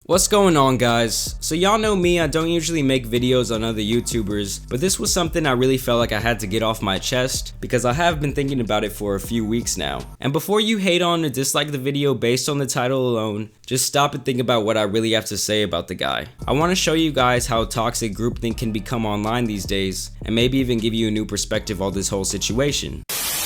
What's going on, guys? So y'all know me, I don't usually make videos on other YouTubers, but this was something I really felt like I had to get off my chest because I have been thinking about it for a few weeks now. And before you hate on or dislike the video based on the title alone, just stop and think about what I really have to say about the guy. I want to show you guys how toxic groupthink can become online these days, and maybe even give you a new perspective on this whole situation.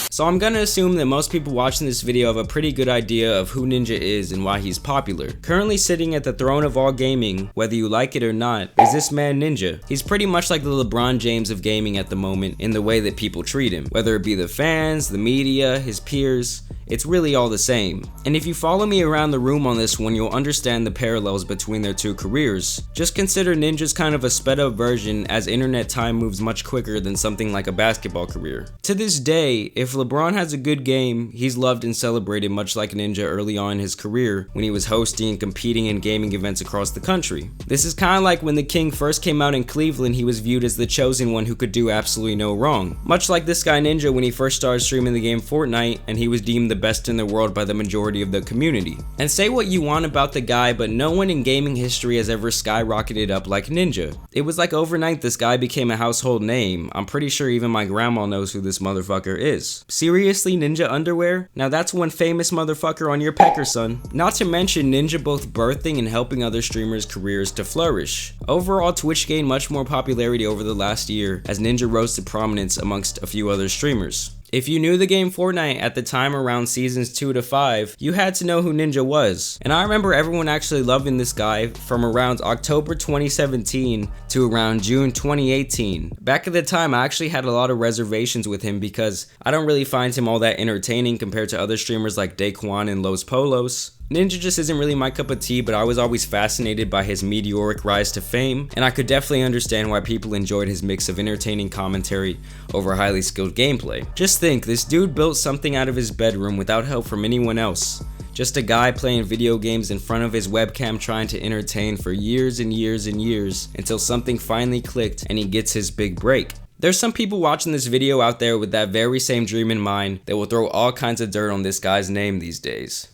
So I'm gonna assume that most people watching this video have a pretty good idea of who Ninja is and why he's popular. Currently sitting at the throne of all gaming, whether you like it or not, is this man Ninja. He's pretty much like the LeBron James of gaming at the moment in the way that people treat him. Whether it be the fans, the media, his peers, it's really all the same. And if you follow me around the room on this one, you'll understand the parallels between their two careers. Just consider Ninja's kind of a sped up version, as internet time moves much quicker than something like a basketball career. To this day, if LeBron has a good game, he's loved and celebrated much like Ninja early on in his career when he was hosting and competing in gaming events across the country. This is kind of like when the King first came out in Cleveland, he was viewed as the chosen one who could do absolutely no wrong. Much like this guy Ninja when he first started streaming the game Fortnite, and he was deemed the best in the world by the majority of the community. And say what you want about the guy, but no one in gaming history has ever skyrocketed up like Ninja. It was like overnight this guy became a household name. I'm pretty sure even my grandma knows who this motherfucker is. Seriously, Ninja underwear? Now that's one famous motherfucker on your pecker, son. Not to mention Ninja both birthing and helping other streamers' careers to flourish. Overall, Twitch gained much more popularity over the last year as Ninja rose to prominence amongst a few other streamers. If you knew the game Fortnite at the time around seasons 2 to 5, you had to know who Ninja was. And I remember everyone actually loving this guy from around October 2017 to around June 2018. Back at the time, I actually had a lot of reservations with him because I don't really find him all that entertaining compared to other streamers like Daquan and Los Polos. Ninja just isn't really my cup of tea, but I was always fascinated by his meteoric rise to fame, and I could definitely understand why people enjoyed his mix of entertaining commentary over highly skilled gameplay. Just think, this dude built something out of his bedroom without help from anyone else. Just a guy playing video games in front of his webcam trying to entertain for years and years and years until something finally clicked and he gets his big break. There's some people watching this video out there with that very same dream in mind that will throw all kinds of dirt on this guy's name these days.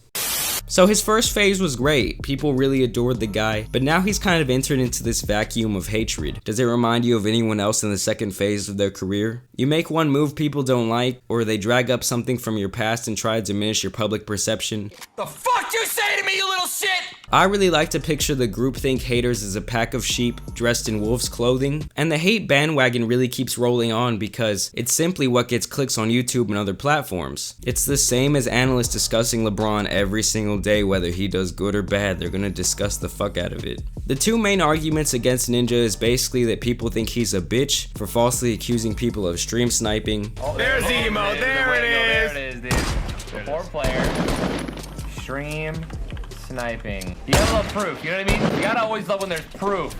So his first phase was great, people really adored the guy, but now he's kind of entered into this vacuum of hatred. Does it remind you of anyone else in the second phase of their career? You make one move people don't like, or they drag up something from your past and try to diminish your public perception. The fuck you say to me, you little shit? I really like to picture the groupthink haters as a pack of sheep dressed in wolf's clothing, and the hate bandwagon really keeps rolling on because it's simply what gets clicks on YouTube and other platforms. It's the same as analysts discussing LeBron every single day, whether he does good or bad, they're gonna discuss the fuck out of it. The two main arguments against Ninja is basically that people think he's a bitch for falsely accusing people of stream sniping. Oh, there's the emote, there it is! There it is, dude. 4-player, stream, sniping. You gotta love proof, you know what I mean? You gotta always love when there's proof.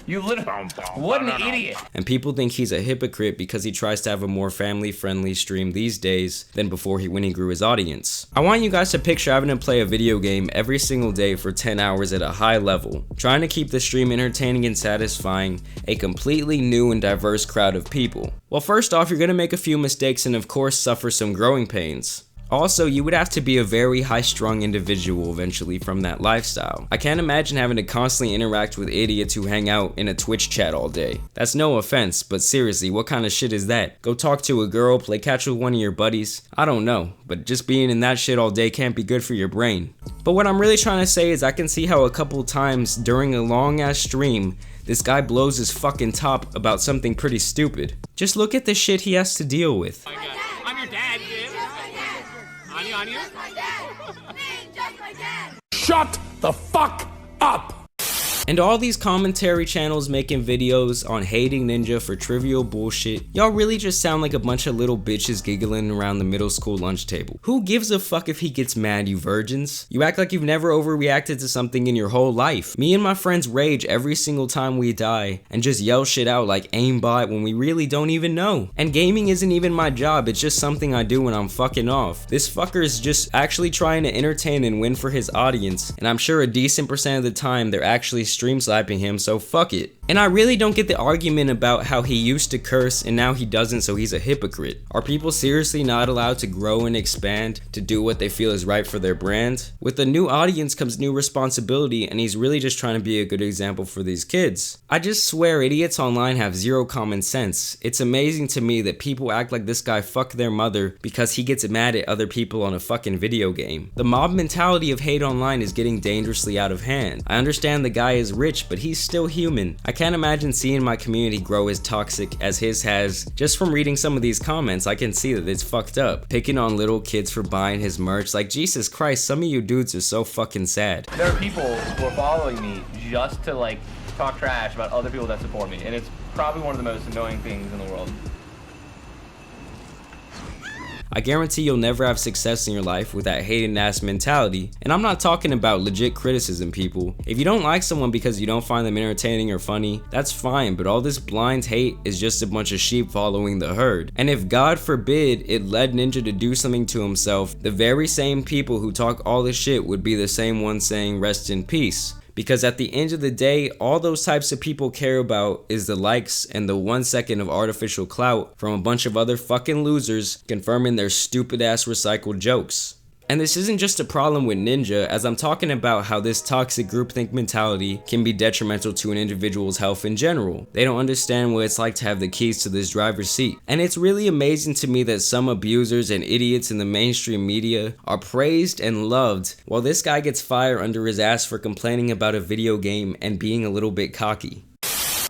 You literally, what an idiot. And people think he's a hypocrite because he tries to have a more family-friendly stream these days than before when he grew his audience. I want you guys to picture having to play a video game every single day for 10 hours at a high level, trying to keep the stream entertaining and satisfying a completely new and diverse crowd of people. Well, first off, you're gonna make a few mistakes and of course suffer some growing pains. Also, you would have to be a very high-strung individual eventually from that lifestyle. I can't imagine having to constantly interact with idiots who hang out in a Twitch chat all day. That's no offense, but seriously, what kind of shit is that? Go talk to a girl, play catch with one of your buddies? I don't know, but just being in that shit all day can't be good for your brain. But what I'm really trying to say is I can see how a couple times during a long-ass stream, this guy blows his fucking top about something pretty stupid. Just look at the shit he has to deal with. I'm your dad, dude. On you? Shut the fuck up! And all these commentary channels making videos on hating Ninja for trivial bullshit, y'all really just sound like a bunch of little bitches giggling around the middle school lunch table. Who gives a fuck if he gets mad, you virgins? You act like you've never overreacted to something in your whole life. Me and my friends rage every single time we die and just yell shit out like aimbot when we really don't even know. And gaming isn't even my job, it's just something I do when I'm fucking off. This fucker is just actually trying to entertain and win for his audience, and I'm sure a decent percent of the time they're actually stream sniping him, so fuck it. And I really don't get the argument about how he used to curse and now he doesn't, so he's a hypocrite. Are people seriously not allowed to grow and expand to do what they feel is right for their brand? With a new audience comes new responsibility, and he's really just trying to be a good example for these kids. I just swear idiots online have zero common sense. It's amazing to me that people act like this guy fucked their mother because he gets mad at other people on a fucking video game. The mob mentality of hate online is getting dangerously out of hand. I understand the guy is rich, but he's still human. I can't imagine seeing my community grow as toxic as his has. Just from reading some of these comments, I can see that it's fucked up. Picking on little kids for buying his merch, like Jesus Christ, some of you dudes are so fucking sad. There are people who are following me just to like talk trash about other people that support me, and it's probably one of the most annoying things in the world. I guarantee you'll never have success in your life with that hating ass mentality, and I'm not talking about legit criticism, people. If you don't like someone because you don't find them entertaining or funny, that's fine, but all this blind hate is just a bunch of sheep following the herd. And if God forbid it led Ninja to do something to himself, the very same people who talk all this shit would be the same ones saying rest in peace. Because at the end of the day, all those types of people care about is the likes and the 1 second of artificial clout from a bunch of other fucking losers confirming their stupid ass recycled jokes. And this isn't just a problem with Ninja, as I'm talking about how this toxic groupthink mentality can be detrimental to an individual's health in general. They don't understand what it's like to have the keys to this driver's seat. And it's really amazing to me that some abusers and idiots in the mainstream media are praised and loved, while this guy gets fire under his ass for complaining about a video game and being a little bit cocky.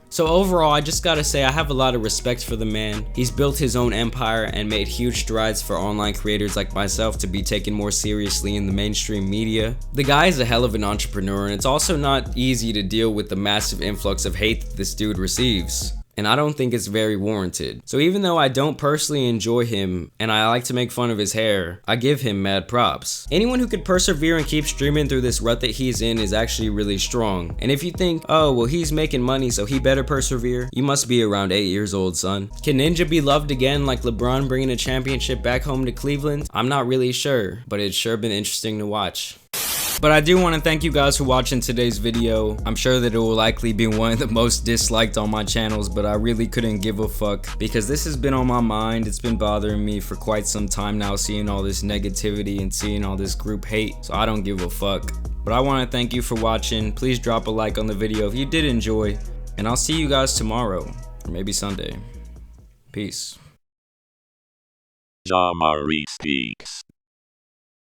So overall, I just gotta say I have a lot of respect for the man. He's built his own empire and made huge strides for online creators like myself to be taken more seriously in the mainstream media. The guy is a hell of an entrepreneur, and it's also not easy to deal with the massive influx of hate that this dude receives. And I don't think it's very warranted. So even though I don't personally enjoy him and I like to make fun of his hair, I give him mad props. Anyone who could persevere and keep streaming through this rut that he's in is actually really strong. And if you think, oh well, he's making money so he better persevere, you must be around 8 years old, son. Can Ninja be loved again like LeBron bringing a championship back home to Cleveland? I'm not really sure, but it's sure been interesting to watch. But I do want to thank you guys for watching today's video. I'm sure that it will likely be one of the most disliked on my channels, but I really couldn't give a fuck because this has been on my mind. It's been bothering me for quite some time now, seeing all this negativity and seeing all this group hate, so I don't give a fuck. But I want to thank you for watching. Please drop a like on the video if you did enjoy, and I'll see you guys tomorrow, or maybe Sunday. Peace. JAMARI speaks.